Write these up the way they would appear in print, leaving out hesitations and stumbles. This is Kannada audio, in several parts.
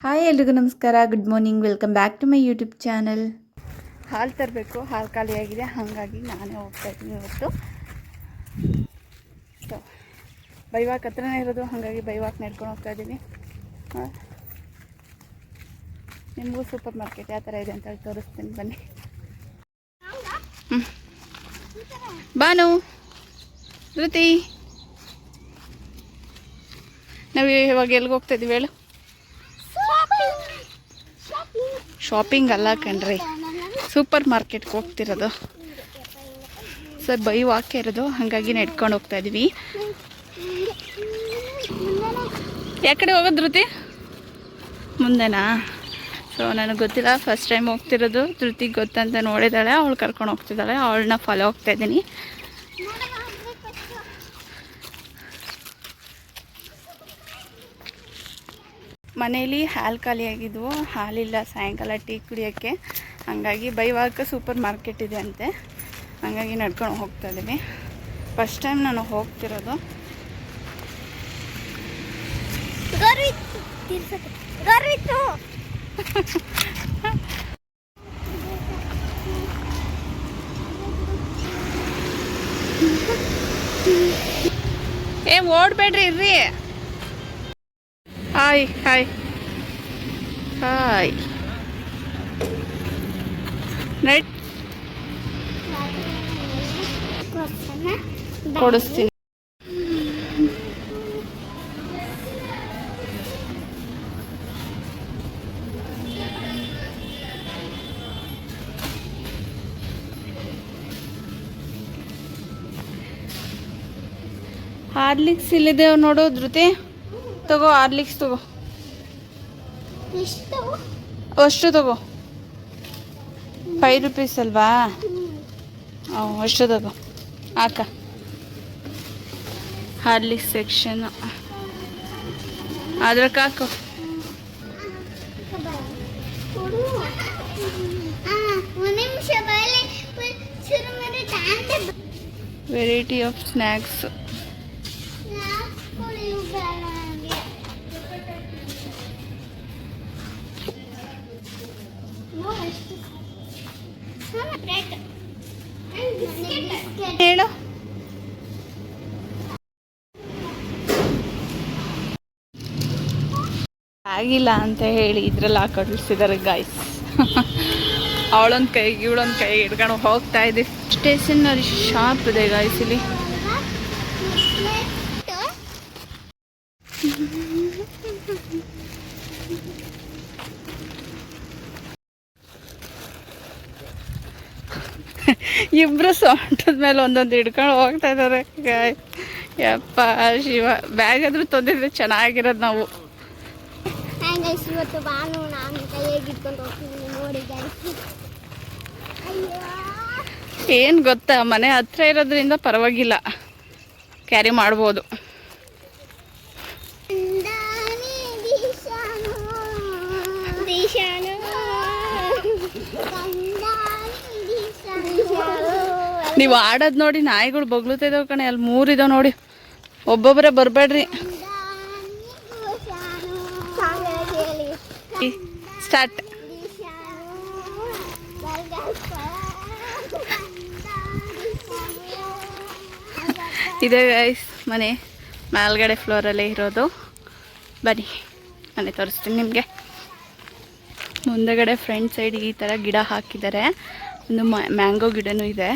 ಹಾಯ್ ಎಲ್ರಿಗೂ ನಮಸ್ಕಾರ, good morning, welcome back to my YouTube channel. ಹಾಲು ತರಬೇಕು, ಹಾಲು ಖಾಲಿಯಾಗಿದೆ, ಹಾಗಾಗಿ ನಾನೇ ಹೋಗ್ತಾ ಇದ್ದೀನಿ ಇವತ್ತು. ಸೊ ಬೈವಾಕ್ ಹತ್ರನೇ ಇರೋದು, ಹಾಗಾಗಿ ಬೈವಾಕ್ ನಡ್ಕೊಂಡು ಹೋಗ್ತಾ ಇದ್ದೀನಿ. ನಿಮಗೂ ಸೂಪರ್ ಮಾರ್ಕೆಟ್ ಯಾವ ಥರ ಇದೆ ಅಂತ ಹೇಳಿ ತೋರಿಸ್ತೀನಿ, ಬನ್ನಿ. ಬಾನು, ಧೃತಿ, ನಾವು ಇವಾಗ ಎಲ್ಲಿಗೆ ಹೋಗ್ತಾ ಇದ್ದೀವಿ ಹೇಳು? ಶಾಪಿಂಗ್ ಅಲ್ಲ ಕಣ್ರಿ, ಸೂಪರ್ ಮಾರ್ಕೆಟ್ಗೆ ಹೋಗ್ತಿರೋದು. ಸರ್ ಬೈ ವಾಕೆ ಇರೋದು, ಹಾಗಾಗಿ ನಡ್ಕೊಂಡು ಹೋಗ್ತಾ ಇದ್ದೀವಿ. ಯಾಕಡೆ ಹೋಗೋದು ಧೃತಿ? ಮುಂದೆನಾ? ಸೊ ನನಗೆ ಗೊತ್ತಿಲ್ಲ, ಫಸ್ಟ್ ಟೈಮ್ ಹೋಗ್ತಿರೋದು. ಧೃತಿಗೆ ಗೊತ್ತಂತ ನೋಡಿದಾಳೆ, ಅವಳು ಕರ್ಕೊಂಡು ಹೋಗ್ತಿದ್ದಾಳೆ, ಅವಳನ್ನ ಫಾಲೋ ಹೋಗ್ತಾ ಇದ್ದೀನಿ. ಮನೇಲಿ ಹಾಲು ಖಾಲಿಯಾಗಿದ್ವು, ಹಾಲಿಲ್ಲ ಸಾಯಂಕಾಲ ಟೀ ಕುಡಿಯೋಕ್ಕೆ. ಹಾಗಾಗಿ ಬೈವಾಕ ಸೂಪರ್ ಮಾರ್ಕೆಟ್ ಇದೆ ಅಂತೆ, ಹಾಗಾಗಿ ನಡ್ಕೊಂಡು ಹೋಗ್ತಾ ಇದ್ದೀನಿ. ಫಸ್ಟ್ ಟೈಮ್ ನಾನು ಹೋಗ್ತಿರೋದು. ಏ ಓಡ್ಬೇಡ್ರಿ, ಇರ್ರಿ. Hi hi hi. ನೈಟ್ ಕೊಡಿಸ್ತೀನಿ. ಹಾರ್ಲಿಕ್ಸ್ ಇಲ್ಲಿದೆ ನೋಡು ಧೃತಿ, ತಗೋ ಹಾರ್ಲಿಕ್ಸ್ ತಗೋ. ಅಷ್ಟು ತಗೋ, 5 ರೂಪೀಸ್ ಅಲ್ವಾ? ಅಷ್ಟು ತಗೋ ಹಾಕ. ಹಾರ್ಲಿಕ್ಸ್ ಸೆಕ್ಷನ್ ಅದ್ರಕ್ಕೆ ಹಾಕು. Variety of snacks. ಹೇಳು. ಆಗಿಲ್ಲ ಅಂತ ಹೇಳಿ ಇದ್ರಲ್ಲಿ ಹಾಕಿಸಿದ್ದಾರೆ ಗಾಯ್ಸ್. ಅವಳೊಂದು ಕೈಗೆ ಇವಳೊಂದು ಕೈಗೆ ಹಿಡ್ಕೊಂಡು ಹೋಗ್ತಾ ಇದ್ದೀವಿ. ಸ್ಟೇಷನರಿ ಶಾಪ್ ಇದೆ ಗಾಯ್ಸ್ ಇಲ್ಲಿ. ಇಬ್ಬರು ಸೊಂಟದ ಮೇಲೆ ಒಂದೊಂದು ಹಿಡ್ಕೊಂಡು ಹೋಗ್ತಾ ಇದ್ದಾರೆ ಗಾಯ್. ಯಪ್ಪ ಶಿವ, ಬ್ಯಾಗ್ ಆದ್ರೂ ತಂದಿದ್ರೆ ಚೆನ್ನಾಗಿರೋದು. ನಾವು ಇವತ್ತು ಬಾನು ನಾನು ಕೈಯಾಗಿ ಇಟ್ಕೊಂಡು ಹೋಗ್ತಿದ್ದೀನಿ ನೋಡಿ. ಏನು ಗೊತ್ತಾ, ಮನೆ ಹತ್ರ ಇರೋದ್ರಿಂದ ಪರವಾಗಿಲ್ಲ, ಕ್ಯಾರಿ ಮಾಡ್ಬೋದು. ನೀವು ಆಡೋದು ನೋಡಿ ನಾಯಿಗಳು ಬಗ್ಲುತ್ತಾ ಇದಾವೆ ಕಣೆ, ಅಲ್ಲಿ 3 ಇದಾವೆ ನೋಡಿ. ಒಬ್ಬೊಬ್ಬರೇ ಬರಬೇಡ್ರಿ. ಸ್ಟಾರ್ಟ್. ಇದೆ ಗೈಸ್ ಮನೆ, ಮೇಲ್ಗಡೆ ಫ್ಲೋರಲ್ಲೇ ಇರೋದು. ಬನ್ನಿ ಮನೆ ತೋರಿಸ್ತೀನಿ ನಿಮಗೆ. ಮುಂದಗಡೆ ಫ್ರಂಟ್ ಸೈಡ್ ಈ ಥರ ಗಿಡ ಹಾಕಿದ್ದಾರೆ. ಒಂದು ಮ್ಯಾಂಗೋ ಗಿಡನೂ ಇದೆ,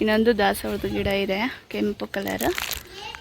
ಇನ್ನೊಂದು ದಾಸವಾಳದ ಗಿಡ ಇದೆ ಕೆಂಪು ಕಲರ್,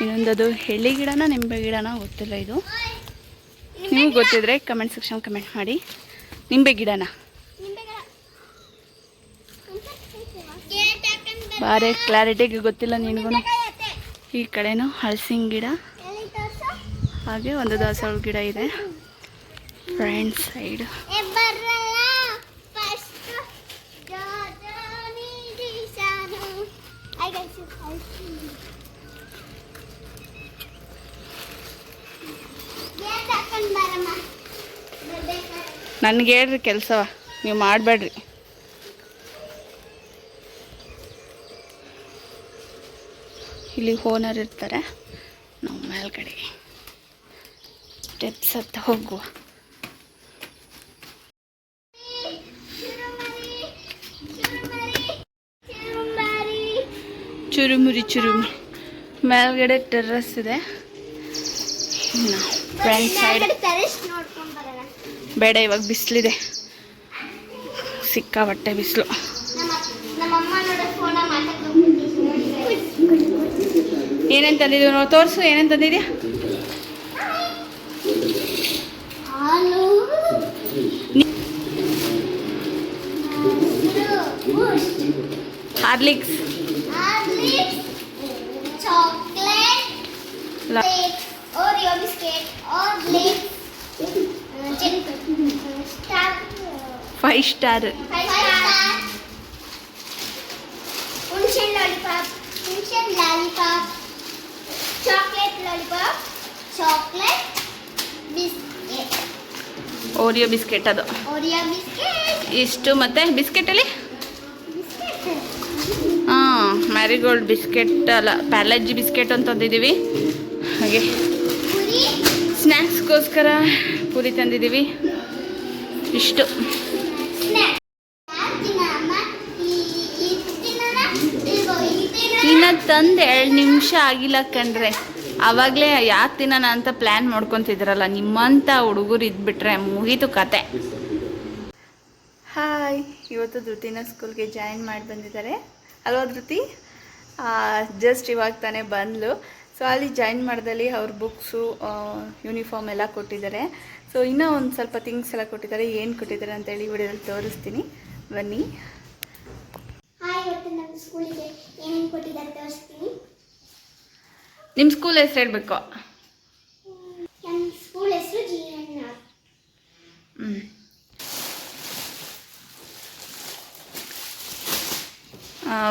ಇನ್ನೊಂದದು ಎಳ್ಳಿ ಗಿಡನ ನಿಂಬೆ ಗಿಡನ ಗೊತ್ತಿಲ್ಲ. ಇದು ನೀವು ಗೊತ್ತಿದ್ರೆ ಕಮೆಂಟ್ ಸೆಕ್ಷನ್ ಕಮೆಂಟ್ ಮಾಡಿ. ನಿಂಬೆ ಗಿಡನ ಬಾರೆ ಕ್ಲಾರಿಟಿಗೆ ಗೊತ್ತಿಲ್ಲ ನಿನಗೂ. ಈ ಕಡೆನೂ ಹಲಸಿನ ಗಿಡ, ಹಾಗೆ ಒಂದು ದಾಸವಾಳ ಗಿಡ ಇದೆ ಫ್ರಂಟ್ ಸೈಡ್. ನನಗೆ ಹೇಳ್ರಿ ಕೆಲಸವ, ನೀವು ಮಾಡಬೇಡ್ರಿ. ಇಲ್ಲಿ ಓನರ್ ಇರ್ತಾರೆ, ನಾವು ಮೇಲ್ಗಡೆ ಸ್ಟೆಪ್ಸ್ ಹತ್ತ ಹೋಗುವ. ಚುರುಮುರಿ ಚುರುಮುರಿ. ಮೇಲ್ಗಡೆ ಟೆರ್ರಸ್ ಇದೆ. ಫ್ರಂಟ್ ಸೈಡ್ ನೋಡ್ಕೊಂಡ್ ಬರೋಣ. ಬೇಡ, ಇವಾಗ ಬಿಸಿಲಿದೆ, ಸಿಕ್ಕಾಪಟ್ಟೆ ಬಿಸಿಲು. ನಮ್ಮಮ್ಮ ನೋಡೋ ಫೋನ ಮಾತಾಡ್ಕೊಂಡು ಏನೇನು ತಂದಿದ್ದೀವಿ ನಾವು ತೋರಿಸು, ಏನೇನು ತಂದಿದ್ಯಾ? ಹಾಲು, Horlicks, chocolate, Oreo biscuit, Horlicks, 5 star, ಹುಣಸೆ lollipop, chocolate lollipop, chocolate biscuit, Oreo biscuit. ಅದು ಓರಿಯೋ ಬಿಸ್ಕೆಟ್ ಇಷ್ಟು. ಮತ್ತು ಬಿಸ್ಕೆಟಲ್ಲಿ ಮ್ಯಾರಿಗೋಲ್ಡ್ ಬಿಸ್ಕೆಟ್ ಅಲ್ಲ, ಪ್ಯಾಲೇಜಿ ಬಿಸ್ಕೆಟ್ ಅಂತ ತಂದಿದ್ದೀವಿ. ಹಾಗೆ ಪುರಿ, ಸ್ನ್ಯಾಕ್ಸ್ಗೋಸ್ಕರ ಪೂರಿ ತಂದಿದ್ದೀವಿ. ಇಷ್ಟು. ಇನ್ನು ತಂದು 2 ನಿಮಿಷ ಆಗಿಲ್ಲ ಕಣ್ರೆ, ಆವಾಗಲೇ ಯಾಕೆ ತಿನ್ನೋಣ ಅಂತ ಪ್ಲ್ಯಾನ್ ಮಾಡ್ಕೊತಿದ್ರಲ್ಲ, ನಿಮ್ಮಂಥ ಹುಡುಗರು ಇದ್ಬಿಟ್ರೆ ಮುಗೀತು ಕತೆ. ಹಾಯ್, ಇವತ್ತು ಧೃತಿನ ಸ್ಕೂಲ್ಗೆ ಜಾಯಿನ್ ಮಾಡಿ ಬಂದಿದ್ದಾರೆ ಅಲ್ವಾ ಧೃತಿ? ಜಸ್ಟ್ ಇವಾಗ ತಾನೇ ಬಂದಳು. ಸೊ ಅಲ್ಲಿ ಜಾಯಿನ್ ಮಾಡ್ದಲ್ಲಿ ಅವ್ರ ಬುಕ್ಸು, ಯೂನಿಫಾರ್ಮ್ ಎಲ್ಲ ಕೊಟ್ಟಿದ್ದಾರೆ. ಸೊ ಇನ್ನೂ ಒಂದು ಸ್ವಲ್ಪ ಥಿಂಗ್ಸ್ ಎಲ್ಲ ಕೊಟ್ಟಿದ್ದಾರೆ. ಏನು ಕೊಟ್ಟಿದ್ದಾರೆ ಅಂತೇಳಿ ವಿಡಿಯೋದಲ್ಲಿ ತೋರಿಸ್ತೀನಿ, ಬನ್ನಿ. ಇವತ್ತು ನಮ್ಮ ಸ್ಕೂಲಿಗೆ ಏನೇನು ಕೊಟ್ಟಿದ್ದಾರೆ ತೋರಿಸ್ತೀನಿ. ನಿಮ್ಮ ಸ್ಕೂಲ್ ಹೆಸರು ಹೇಳಬೇಕು. ನಮ್ಮ ಸ್ಕೂಲ್ ಹೆಸರು GNR.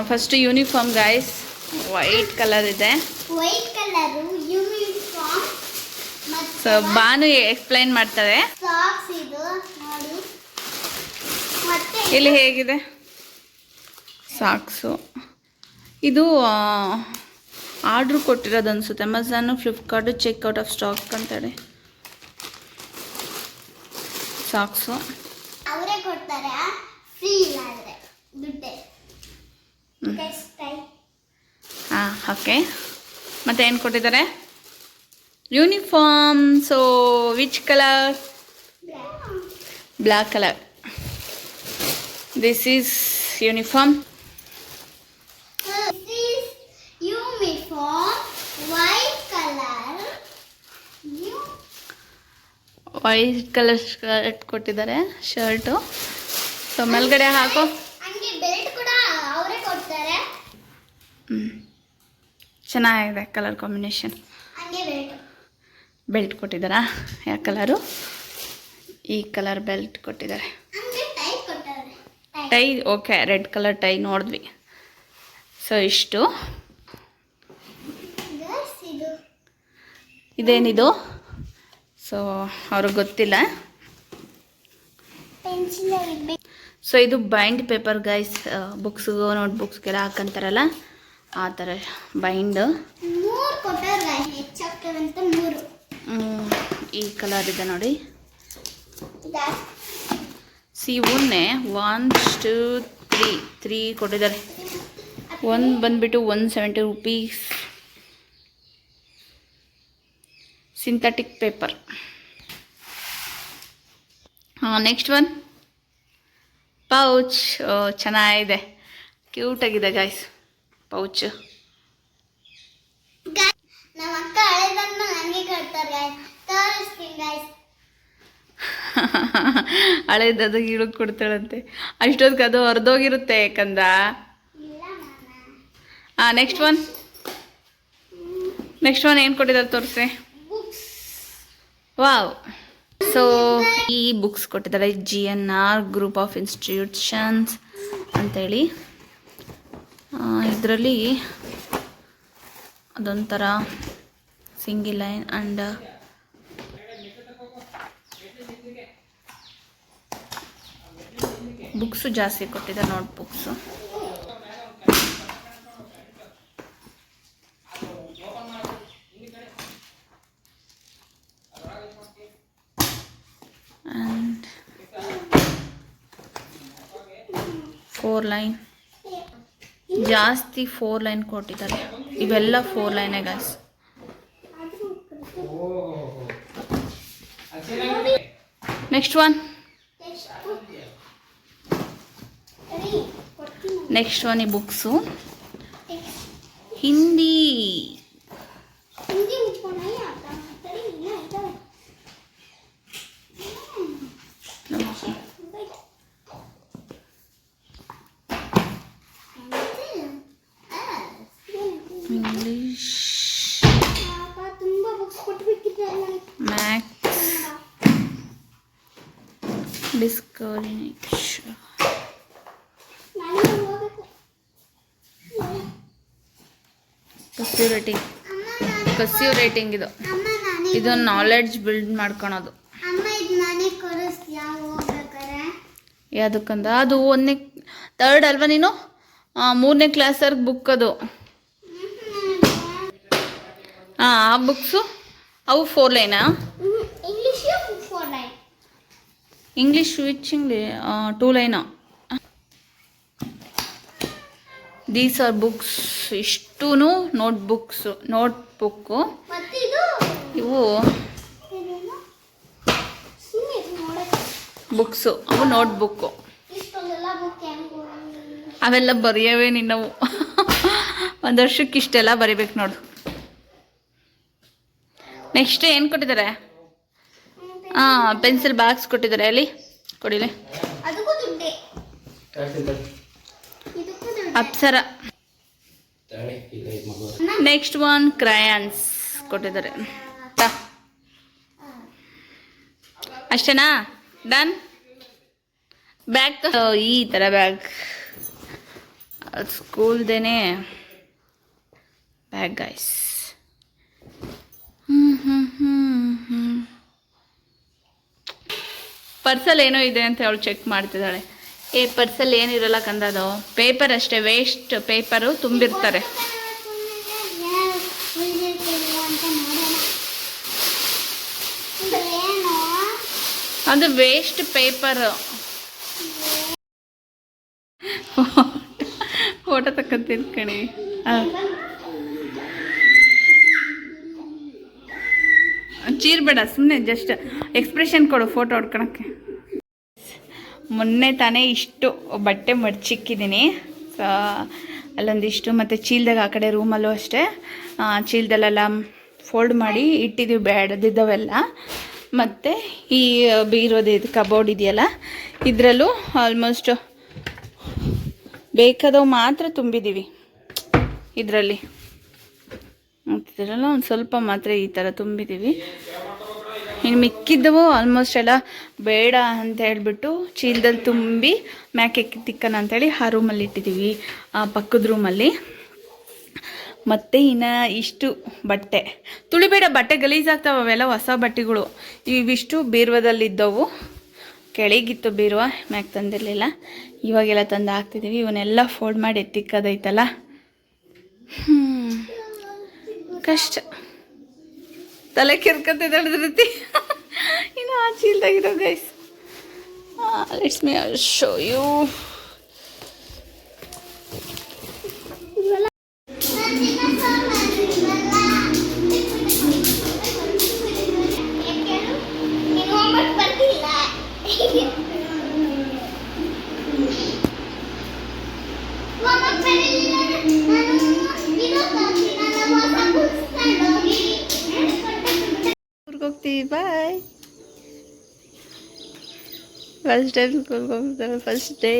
First uniform guys, white colour ಇದೆ. White colour uniform. So Banu explain ಮಾಡ್ತಾರೆ. ಸಾಕ್ಸ್ ಇದು ನೋಡಿ. ಮತ್ತೆ ಇಲ್ಲಿ ಹೇಗಿದೆ ಸಾಕ್ಸು? ಇದು ಆರ್ಡ್ರ್ ಕೊಟ್ಟಿರೋದು ಅನಿಸುತ್ತೆ. Amazon, Flipkart, checkout of stock ಅಂತೇಳಿ ಸಾಕ್ಸು ಅವರೇ ಕೊಡ್ತಾರೆ, ಫ್ರೀ ಇಲ್ಲ ಆದರೆ ದುಡ್ಡೇ. ಓಕೆ. ಮತ್ತು ಏನು ಕೊಟ್ಟಿದ್ದಾರೆ? Uniform. So which colour? Black colour. This is uniform. Uniform white colour. White colour shirt ಕೊಟ್ಟಿದ್ದಾರೆ, ಶರ್ಟು. ಸೊ ಮೇಲ್ಗಡೆ ಹಾಕೋ. ಹಂಗೆ ಬೆಲ್ಟ್ ಕೂಡ ಅವರೇ ಕೊಡ್ತಾರೆ. ಚೆನ್ನಾಗಿದೆ ಕಲರ್ ಕಾಂಬಿನೇಷನ್. ಹಂಗೆ ಬೆಲ್ಟ್ ಕೊಟ್ಟಿದ್ದಾರಾ? ಯಾವ ಕಲರು? ಈ ಕಲರ್ ಬೆಲ್ಟ್ ಕೊಟ್ಟಿದ್ದಾರೆ. ಹಂಗೆ ಟೈ ಕೊಡ್ತಾರೆ. Tie okay, red colour tie ನೋಡಿದ್ವಿ. ಸೊ ಇಷ್ಟು. ಇದೇನಿದು? ಸೊ ಅವ್ರಿಗೆ ಗೊತ್ತಿಲ್ಲ. ಸೊ ಇದು ಬೈಂಡ್ ಪೇಪರ್ ಗೈಸ್, ಬುಕ್ಸ್ಗೂ ನೋಟ್ಬುಕ್ಸ್ಗೆಲ್ಲ ಹಾಕಂತಾರಲ್ಲ ಆ ಥರ ಬೈಂಡ್. 3 ಕೊಟ್ಟರೆ ಹೆಚ್ಚಾಗ್ತದಂತ 3. ಈ ಕಲರ್ ಇದೆ ನೋಡಿ. ಇವನ್ನೇ 1 2 3 ಕೊಟ್ಟಿದ್ದಾರೆ. ಒಂದು ಬಂದುಬಿಟ್ಟು 170 rupees. Synthetic paper. Next one pouch. ಚೆನ್ನಾಗಿದೆ, ಕ್ಯೂಟಾಗಿದೆ ಗೈಸ್ ಪೌಚ್. ನಮ್ಮ ಅಕ್ಕ ಹಳೆದನ್ನು ನನಗೆ ಕೊಡ್ತಾರೆ, ತೋರಿಸ್ತೀನಿ ಗೈಸ್. ಹಳೇದದು ಗಿಡಕ್ಕೆ ಕೊಡ್ತಾಳಂತೆ. ಅಷ್ಟೊತ್ತಿಗೆ ಅದು ಹೊರದೋಗಿರುತ್ತೆ ಯಾಕಂದ್ರ. ನೆಕ್ಸ್ಟ್ ಒನ್ ಏನು ಕೊಟ್ಟಿದ್ದಾರೆ ತೋರಿಸಿ. ವಾವ್. ಸೊ ಈ ಬುಕ್ಸ್ ಕೊಟ್ಟಿದ್ದಾರೆ, GNR ಗ್ರೂಪ್ ಆಫ್ ಇನ್ಸ್ಟಿಟ್ಯೂಷನ್ಸ್ ಅಂತೇಳಿ. ಇದರಲ್ಲಿ ಅದೊಂಥರ ಸಿಂಗಲ್ ಲೈನ್ ಆ್ಯಂಡ್ ಬುಕ್ಸು ಜಾಸ್ತಿ ಕೊಟ್ಟಿದ್ದಾರೆ, ನೋಟ್ ಬುಕ್ಸು. and 4 line ಜಾಸ್ತಿ 4 ಲೈನ್ ಕೊಟ್ಟಿದ್ದಾರೆ. ಇವೆಲ್ಲ 4 ಲೈನೇ ಗಾಯ್ಸ್. ನೆಕ್ಸ್ಟ್ ಒನ್ ಈ books Hindi. English, maths, discovery, cursive writing ಇದು ನಾಲೆಡ್ಜ್ ಬಿಲ್ಡ್ ಮಾಡ್ಕೊಳೋದು. ಯಾವುದಕ್ಕಂದ ಅದು 1ನೇ 3rd ಅಲ್ವಾ ನೀನು? 3ನೇ ಕ್ಲಾಸರ್ಗೆ ಬುಕ್ ಅದು. ಆ ಬುಕ್ಸು ಅವು 4 ಲೈನಾ? ಇಂಗ್ಲೀಷ್ ವಿಚ್ ಇಂಗ್ಲೀಷ್ 2 ಲೈನಾ? These are books. ಇಷ್ಟೂ ನೋಟ್ಬುಕ್ಕು. ಇವು ಬುಕ್ಸು, ಅವು ನೋಟ್ಬುಕ್ಕು. ಅವೆಲ್ಲ ಬರೆಯವೇ ನಿನ್ನವು. ಒಂದು ವರ್ಷಕ್ಕೆ ಇಷ್ಟೆಲ್ಲ ಬರಿಬೇಕು ನೋಡು. ನೆಕ್ಸ್ಟ್ ಏನು ಕೊಟ್ಟಿದ್ದಾರೆ? ಪೆನ್ಸಿಲ್ ಬಾಕ್ಸ್ ಕೊಟ್ಟಿದ್ದಾರೆ. ಅಲ್ಲಿ ಕೊಡಿಲೆ. ಅಪ್ಸರ. ನೆಕ್ಸ್ಟ್ ಒನ್ ಕ್ರಯಾನ್ಸ್ ಕೊಟ್ಟಿದ್ದಾರೆ. ಅಷ್ಟೇನಾ? ಡನ್. ಬ್ಯಾಗ್ ಈ ಥರ ಬ್ಯಾಗ್, ಸ್ಕೂಲ್ದೇನೆ ಬ್ಯಾಗ್ ಗೈಸ್. ಪರ್ಸಲ್ಲಿ ಏನೋ ಇದೆ ಅಂತ ಅವಳು ಚೆಕ್ ಮಾಡ್ತಿದ್ದಾಳೆ. ಪರ್ಸಲ್ಲಿ ಏನಿರಲ್ಲ ಕಂದದು, ಪೇಪರ್ ಅಷ್ಟೇ, ವೇಸ್ಟ್ ಪೇಪರು ತುಂಬಿರ್ತಾರೆ. ಅದು ವೇಸ್ಟ್ ಪೇಪರು. ಫೋಟೋ ತಕ್ಕಂತೀನಿ ಕಣಿ. ಚೀರ್ಬೇಡ, ಸುಮ್ಮನೆ ಜಸ್ಟ್ ಎಕ್ಸ್ಪ್ರೆಷನ್ ಕೊಡು ಫೋಟೋ ಹೊಡ್ಕೊಳಕ್ಕೆ. ಮೊನ್ನೆ ತಾನೇ ಇಷ್ಟು ಬಟ್ಟೆ ಮಡ್ಚಿಕ್ಕಿದ್ದೀನಿ. ಸೊ ಅಲ್ಲೊಂದಿಷ್ಟು, ಮತ್ತು ಚೀಲದಾಗ ಆ ಕಡೆ ರೂಮಲ್ಲೂ ಅಷ್ಟೇ ಚೀಲದಲ್ಲೆಲ್ಲ ಫೋಲ್ಡ್ ಮಾಡಿ ಇಟ್ಟಿದ್ದೀವಿ ಬೇಡದಿದ್ದವೆಲ್ಲ. ಮತ್ತು ಈ ಬೀರೋದು ಕಬೋರ್ಡ್ ಇದೆಯಲ್ಲ, ಇದರಲ್ಲೂ ಆಲ್ಮೋಸ್ಟ್ ಬೇಕಾದವು ಮಾತ್ರ ತುಂಬಿದ್ದೀವಿ ಇದರಲ್ಲಿ. ಇದರಲ್ಲ ಒಂದು ಸ್ವಲ್ಪ ಮಾತ್ರ ಈ ಥರ ತುಂಬಿದ್ದೀವಿ. ಇನ್ನು ಮಿಕ್ಕಿದ್ದವು ಆಲ್ಮೋಸ್ಟ್ ಎಲ್ಲ ಬೇಡ ಅಂತ ಹೇಳಿಬಿಟ್ಟು ಚೀಲದಲ್ಲಿ ತುಂಬಿ ಮ್ಯಾಕೆ ತಿಕ್ಕನ ಅಂಥೇಳಿ ಆ ರೂಮಲ್ಲಿ ಇಟ್ಟಿದ್ದೀವಿ, ಪಕ್ಕದ ರೂಮಲ್ಲಿ. ಮತ್ತು ಇನ್ನು ಇಷ್ಟು ಬಟ್ಟೆ ತುಳಿಬೇಡ, ಬಟ್ಟೆ ಗಲೀಜಾಗ್ತಾವೆ. ಅವೆಲ್ಲ ಹೊಸ ಬಟ್ಟೆಗಳು. ಇವಿಷ್ಟು ಬೀರುವದಲ್ಲಿದ್ದವು, ಕೆಳಗಿತ್ತು ಬೀರುವ, ಮ್ಯಾಕ್ ತಂದಿರಲಿಲ್ಲ. ಇವಾಗೆಲ್ಲ ತಂದು ಹಾಕ್ತಿದ್ದೀವಿ. ಇವನ್ನೆಲ್ಲ ಫೋಲ್ಡ್ ಮಾಡಿ ಎತ್ತಿಕ್ಕದೈತಲ್ಲ, ಕಷ್ಟ. ತಲೆ ಕೆರ್ಕಂತಿದ್ದಾಳೆ ರೀತಿ. ಇನ್ನು ಆ ಚೀಲ್ದಾಗಿರೋ guys. Let's me show you. ಹೋಗ್ತೀವಿ. ಬಾಯ್. ಫಸ್ಟ್ ಡೇ ಸ್ಕೂಲ್ಗೆ ಹೋಗ್ತಾರೆ. First day